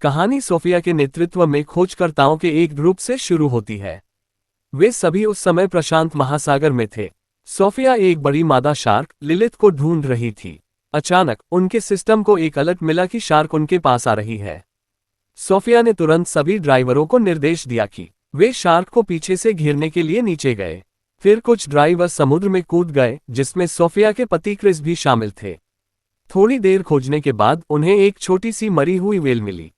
कहानी सोफिया के नेतृत्व में खोजकर्ताओं के एक ग्रुप से शुरू होती है। वे सभी उस समय प्रशांत महासागर में थे। सोफिया एक बड़ी मादा शार्क लिलिथ को ढूंढ रही थी। अचानक उनके सिस्टम को एक अलर्ट मिला कि शार्क उनके पास आ रही है। सोफिया ने तुरंत सभी ड्राइवरों को निर्देश दिया कि वे शार्क को पीछे से घेरने के लिए नीचे गए। फिर कुछ ड्राइवर समुद्र में कूद गए, जिसमें सोफिया के पति क्रिस भी शामिल थे। थोड़ी देर खोजने के बाद उन्हें एक छोटी सी मरी हुई व्हेल मिली,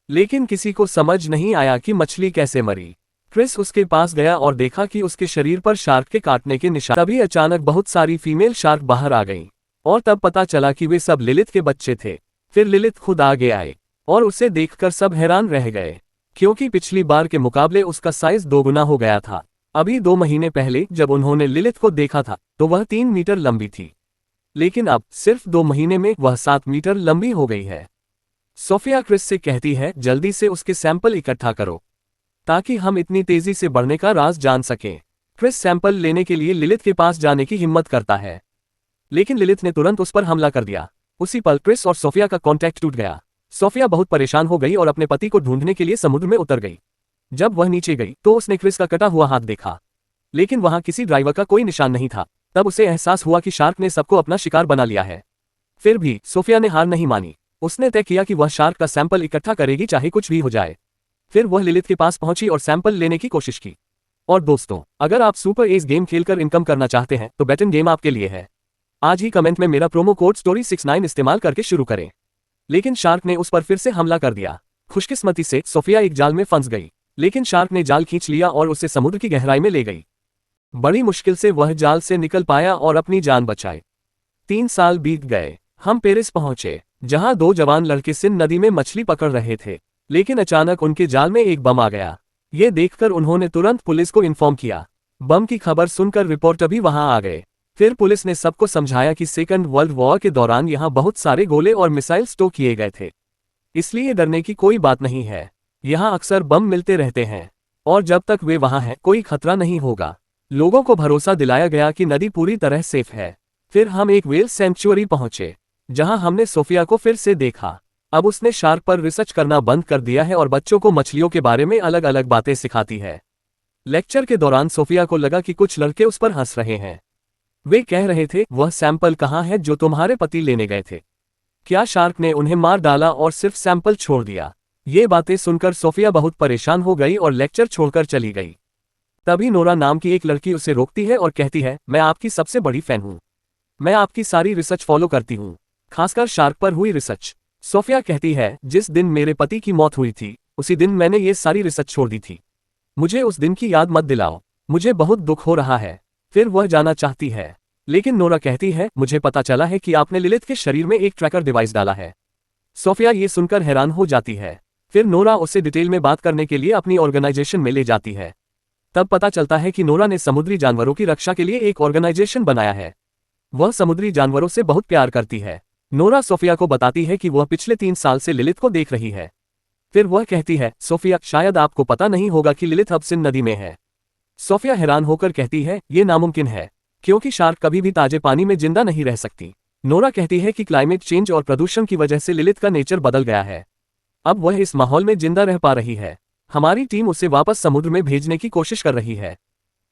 लेकिन किसी को समझ नहीं आया कि मछली कैसे मरी। क्रिस उसके पास गया और देखा कि उसके शरीर पर शार्क के काटने के निशान। तभी अचानक बहुत सारी फीमेल शार्क बाहर आ गईं, और तब पता चला कि वे सब लिलिथ के बच्चे थे। फिर लिलिथ खुद आगे आए और उसे देखकर सब हैरान रह गए, क्योंकि पिछली बार के मुकाबले उसका साइज 2 गुना हो गया था। अभी 2 महीने पहले जब उन्होंने लिलिथ को देखा था तो वह 3 मीटर लंबी थी, लेकिन अब सिर्फ 2 महीने में वह 7 मीटर लंबी हो गई है। सोफिया क्रिस से कहती है, जल्दी से उसके सैंपल इकट्ठा करो ताकि हम इतनी तेजी से बढ़ने का राज जान सकें। क्रिस सैंपल लेने के लिए लिलिथ के पास जाने की हिम्मत करता है, लेकिन लिलिथ ने तुरंत उस पर हमला कर दिया। उसी पल क्रिस और सोफिया का कॉन्टैक्ट टूट गया। सोफिया बहुत परेशान हो गई और अपने पति को ढूंढने के लिए समुद्र में उतर गई। जब वह नीचे गई तो उसने क्रिस का कटा हुआ हाथ देखा, लेकिन वहां किसी ड्राइवर का कोई निशान नहीं था। तब उसे एहसास हुआ कि शार्क ने सबको अपना शिकार बना लिया है। फिर भी सोफिया ने हार नहीं मानी। उसने तय किया कि वह शार्क का सैंपल इकट्ठा करेगी, चाहे कुछ भी हो जाए। फिर वह लिलिथ के पास पहुंची और सैंपल लेने की कोशिश की। और दोस्तों, अगर आप सुपर एस गेम खेलकर इनकम करना चाहते हैं तो बेटन गेम आपके लिए है। आज ही कमेंट में मेरा प्रोमो कोड STORY69 इस्तेमाल करके शुरू करें। लेकिन शार्क ने उस पर फिर से हमला कर दिया। खुशकिस्मती से सोफिया एक जाल में फंस गई, लेकिन शार्क ने जाल खींच लिया और उसे समुद्र की गहराई में ले गई। बड़ी मुश्किल से वह जाल से निकल पाया और अपनी जान बचाई। 3 साल बीत गए। हम पेरिस पहुंचे, जहां 2 जवान लड़के सिन नदी में मछली पकड़ रहे थे, लेकिन अचानक उनके जाल में एक बम आ गया। ये देखकर उन्होंने तुरंत पुलिस को इन्फॉर्म किया। बम की खबर सुनकर रिपोर्टर भी वहां आ गए। फिर पुलिस ने सबको समझाया कि सेकंड वर्ल्ड वॉर के दौरान यहां बहुत सारे गोले और मिसाइल स्टोर किए गए थे, इसलिए डरने की कोई बात नहीं है। यहां अक्सर बम मिलते रहते हैं, और जब तक वे वहां हैं कोई खतरा नहीं होगा। लोगों को भरोसा दिलाया गया कि नदी पूरी तरह सेफ है। फिर हम एक व्हेल सेंचुरी पहुंचे, जहां हमने सोफिया को फिर से देखा। अब उसने शार्क पर रिसर्च करना बंद कर दिया है और बच्चों को मछलियों के बारे में अलग अलग बातें सिखाती है। लेक्चर के दौरान सोफिया को लगा कि कुछ लड़के उस पर हंस रहे हैं। वे कह रहे थे, वह सैंपल कहाँ है जो तुम्हारे पति लेने गए थे? क्या शार्क ने उन्हें मार डाला और सिर्फ सैंपल छोड़ दिया? ये बातें सुनकर सोफिया बहुत परेशान हो गई और लेक्चर छोड़कर चली गई। तभी नोरा नाम की एक लड़की उसे रोकती है और कहती है, मैं आपकी सबसे बड़ी फैन हूँ। मैं आपकी सारी रिसर्च फॉलो करती हूँ, खासकर शार्क पर हुई रिसर्च। सोफिया कहती है, जिस दिन मेरे पति की मौत हुई थी उसी दिन मैंने ये सारी रिसर्च छोड़ दी थी। मुझे उस दिन की याद मत दिलाओ, मुझे बहुत दुख हो रहा है। फिर वह जाना चाहती है, लेकिन नोरा कहती है, मुझे पता चला है कि आपने लिलिथ के शरीर में एक ट्रैकर डिवाइस डाला है। सोफिया ये सुनकर हैरान हो जाती है। फिर नोरा उसे डिटेल में बात करने के लिए अपनी ऑर्गेनाइजेशन में ले जाती है। तब पता चलता है कि नोरा ने समुद्री जानवरों की रक्षा के लिए एक ऑर्गेनाइजेशन बनाया है। वह समुद्री जानवरों से बहुत प्यार करती है। नोरा सोफिया को बताती है कि वह पिछले 3 साल से लिलिथ को देख रही है। फिर वह कहती है, सोफिया, शायद आपको पता नहीं होगा कि लिलिथ अब सिन नदी में है। सोफिया हैरान होकर कहती है, ये नामुमकिन है, क्योंकि शार्क कभी भी ताजे पानी में जिंदा नहीं रह सकती। नोरा कहती है कि क्लाइमेट चेंज और प्रदूषण की वजह से लिलिथ का नेचर बदल गया है। अब वह इस माहौल में जिंदा रह पा रही है। हमारी टीम उसे वापस समुद्र में भेजने की कोशिश कर रही है,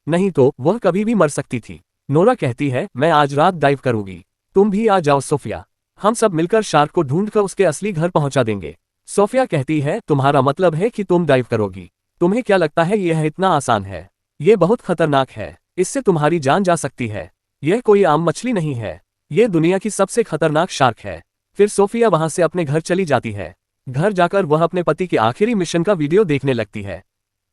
नहीं तो वह कभी भी मर सकती थी। नोरा कहती है, मैं आज रात डाइव करूंगी, तुम भी आ जाओ सोफिया। हम सब मिलकर शार्क को ढूंढकर उसके असली घर पहुंचा देंगे। सोफिया कहती है, तुम्हारा मतलब है कि तुम डाइव करोगी? तुम्हें क्या लगता है यह इतना आसान है? यह बहुत खतरनाक है, इससे तुम्हारी जान जा सकती है। यह कोई आम मछली नहीं है, यह दुनिया की सबसे खतरनाक शार्क है। फिर सोफिया वहां से अपने घर चली जाती है। घर जाकर वह अपने पति के आखिरी मिशन का वीडियो देखने लगती है।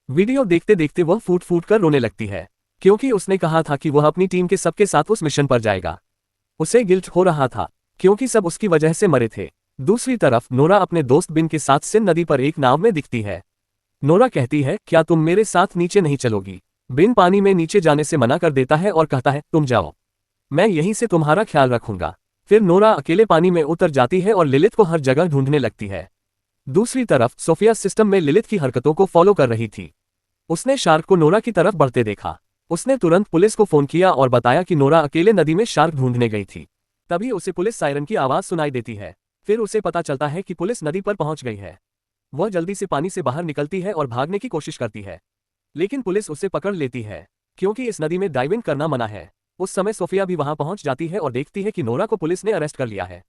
वीडियो देखते देखते वह फूट फूट कर रोने लगती है, क्योंकि उसने कहा था कि वह अपनी टीम के सबके साथ उस मिशन पर जाएगा। उसे गिल्ट हो रहा था, क्योंकि सब उसकी वजह से मरे थे। दूसरी तरफ नोरा अपने दोस्त बिन के साथ सिन नदी पर एक नाव में दिखती है। नोरा कहती है, क्या तुम मेरे साथ नीचे नहीं चलोगी? बिन पानी में नीचे जाने से मना कर देता है और कहता है, तुम जाओ, मैं यहीं से तुम्हारा ख्याल रखूंगा। फिर नोरा अकेले पानी में उतर जाती है और लिलिथ को हर जगह ढूंढने लगती है। दूसरी तरफ सोफिया सिस्टम में लिलिथ की हरकतों को फॉलो कर रही थी। उसने शार्क को नोरा की तरफ बढ़ते देखा। उसने तुरंत पुलिस को फोन किया और बताया कि नोरा अकेले नदी में शार्क ढूंढने गई थी। तभी उसे पुलिस सायरन की आवाज सुनाई देती है। फिर उसे पता चलता है कि पुलिस नदी पर पहुंच गई है। वह जल्दी से पानी से बाहर निकलती है और भागने की कोशिश करती है, लेकिन पुलिस उसे पकड़ लेती है क्योंकि इस नदी में डाइविंग करना मना है। उस समय सोफिया भी वहां पहुंच जाती है और देखती है कि नोरा को पुलिस ने अरेस्ट कर लिया है,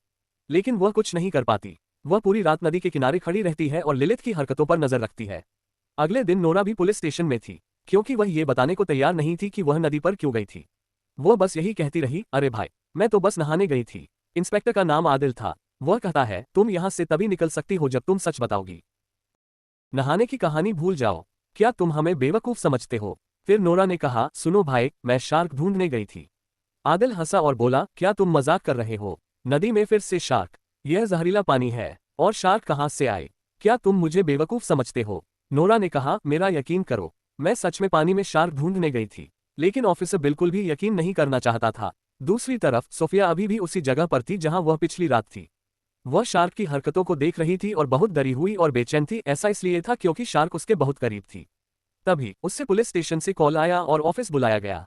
लेकिन वह कुछ नहीं कर पाती। वह पूरी रात नदी के किनारे खड़ी रहती है और लिलिथ की हरकतों पर नजर रखती है। अगले दिन नोरा भी पुलिस स्टेशन में थी, क्योंकि वह ये बताने को तैयार नहीं थी कि वह नदी पर क्यों गई थी। वह बस यही कहती रही, अरे भाई, मैं तो बस नहाने गई थी। इंस्पेक्टर का नाम आदिल था। वह कहता है, तुम यहाँ से तभी निकल सकती हो जब तुम सच बताओगी। नहाने की कहानी भूल जाओ, क्या तुम हमें बेवकूफ समझते हो? फिर नोरा ने कहा, सुनो भाई, मैं शार्क ढूंढने गई थी। आदिल हंसा और बोला, क्या तुम मजाक कर रहे हो? नदी में फिर से शार्क? यह जहरीला पानी है, और शार्क कहाँ से आए? क्या तुम मुझे बेवकूफ समझते हो? नोरा ने कहा, मेरा यकीन करो, मैं सच में पानी में शार्क ढूंढने गई थी। लेकिन ऑफिसर बिल्कुल भी यकीन नहीं करना चाहता था। दूसरी तरफ सोफिया अभी भी उसी जगह पर थी जहां वह पिछली रात थी। वह शार्क की हरकतों को देख रही थी और बहुत डरी हुई और बेचैन थी। ऐसा इसलिए था क्योंकि शार्क उसके बहुत करीब थी। तभी उससे पुलिस स्टेशन से कॉल आया और ऑफिस बुलाया गया।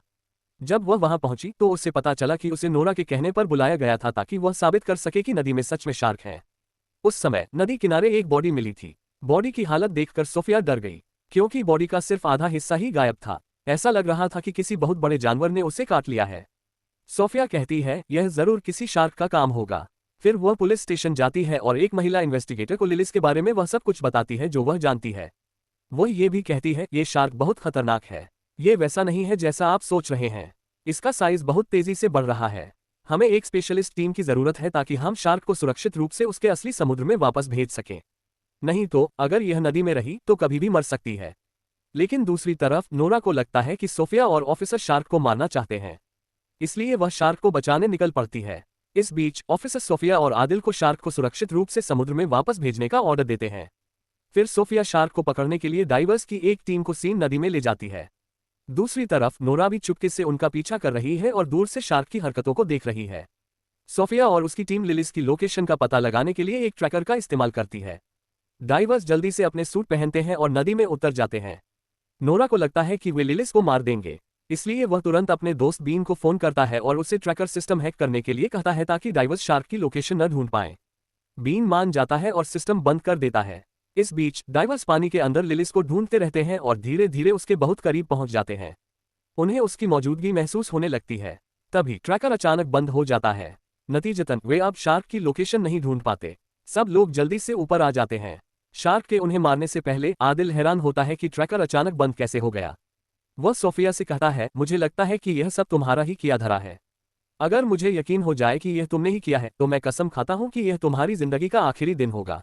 जब वह वहां पहुंची तो उससे पता चला कि उसे नोरा के कहने पर बुलाया गया था ताकि वह साबित कर सके कि नदी में सच में शार्क है। उस समय नदी किनारे एक बॉडी मिली थी। बॉडी की हालत देखकर सोफिया डर गई, क्योंकि बॉडी का सिर्फ आधा हिस्सा ही गायब था। ऐसा लग रहा था कि किसी बहुत बड़े जानवर ने उसे काट लिया है। सोफिया कहती है, यह जरूर किसी शार्क का काम होगा। फिर वह पुलिस स्टेशन जाती है और एक महिला इन्वेस्टिगेटर को लिलिस के बारे में वह सब कुछ बताती है जो वह जानती है। वह ये भी कहती है, ये शार्क बहुत खतरनाक है। ये वैसा नहीं है जैसा आप सोच रहे हैं। इसका साइज बहुत तेजी से बढ़ रहा है। हमें एक स्पेशलिस्ट टीम की जरूरत है ताकि हम शार्क को सुरक्षित रूप से उसके असली समुद्र में वापस भेज सकें। नहीं तो अगर यह नदी में रही तो कभी भी मर सकती है। लेकिन दूसरी तरफ नोरा को लगता है कि सोफिया और ऑफिसर शार्क को मारना चाहते हैं, इसलिए वह शार्क को बचाने निकल पड़ती है। इस बीच ऑफिसर सोफिया और आदिल को शार्क को सुरक्षित रूप से समुद्र में वापस भेजने का ऑर्डर देते हैं। फिर सोफिया शार्क को पकड़ने के लिए डाइवर्स की एक टीम को सीन नदी में ले जाती है। दूसरी तरफ नोरा भी चुपके से उनका पीछा कर रही है और दूर से शार्क की हरकतों को देख रही है। सोफिया और उसकी टीम लिलिस की लोकेशन का पता लगाने के लिए एक ट्रैकर का इस्तेमाल करती है। डाइवर्स जल्दी से अपने सूट पहनते हैं और नदी में उतर जाते हैं। नोरा को लगता है कि वे लिलिस को मार देंगे, इसलिए वह तुरंत अपने दोस्त बीन को फोन करता है और उसे ट्रैकर सिस्टम हैक करने के लिए कहता है ताकि डाइवर्स शार्क की लोकेशन न ढूंढ पाए। बीन मान जाता है और सिस्टम बंद कर देता है। इस बीच डाइवर्स पानी के अंदर लिलिस को ढूंढते रहते हैं और धीरे धीरे उसके बहुत करीब पहुंच जाते हैं। उन्हें उसकी मौजूदगी महसूस होने लगती है। तभी ट्रैकर अचानक बंद हो जाता है। नतीजतन वे अब शार्क की लोकेशन नहीं ढूंढ पाते। सब लोग जल्दी से ऊपर आ जाते हैं। शार्क के उन्हें मारने से पहले आदिल हैरान होता है कि ट्रैकर अचानक बंद कैसे हो गया। वह सोफिया से कहता है, मुझे लगता है कि यह सब तुम्हारा ही किया धरा है। अगर मुझे यकीन हो जाए कि यह तुमने ही किया है तो मैं कसम खाता हूं कि यह तुम्हारी जिंदगी का आखिरी दिन होगा।